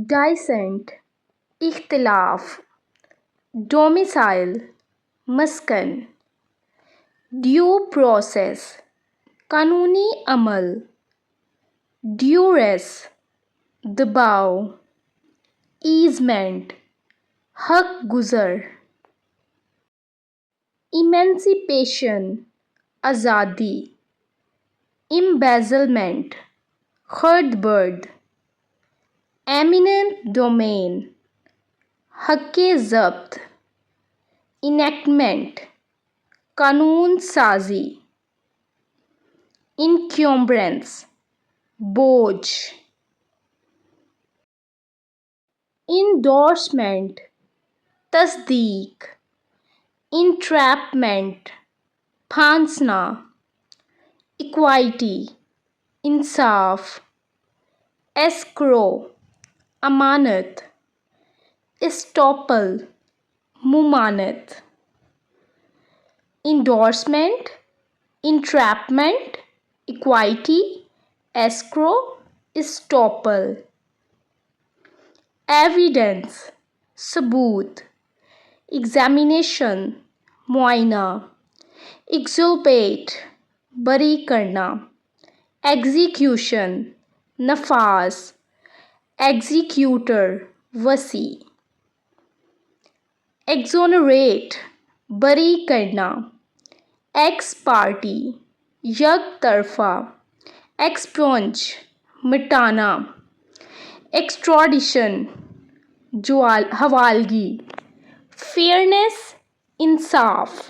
डाइसेंट इख्तिलाफ, domicile मस्कन, due process कानूनी अमल, duress दबाव, easement हक गुज़र, इमेंसिपेशन आज़ादी, एम्बेज़लमेंट खर्द-बर्द, एमिनेंट डोमेन हक़ ज़ब्त, इनेक्टमेंट कानून साजी, इनक्यूम्ब्रेंस बोझ, इंडोर्समेंट तस्दीक, इंट्रैपमेंट फांसना, इक्वालिटी इंसाफ, एस्क्रो अमानत, एस्टॉपल मुमानत, endorsement, entrapment, equality, escrow, estoppel, evidence सबूत, एग्जामिनेशन मुआयना, एक्सुलपेट बरी करना, एग्जीक्यूशन नफाज, एग्जीक्यूटर वसी, एक्सोनरेट बरी करना, एक्स पार्टी यक तरफा, एक्सप्रोंज मिटाना, एक्सट्राडिशन हवालगी, फेयरनेस इंसाफ।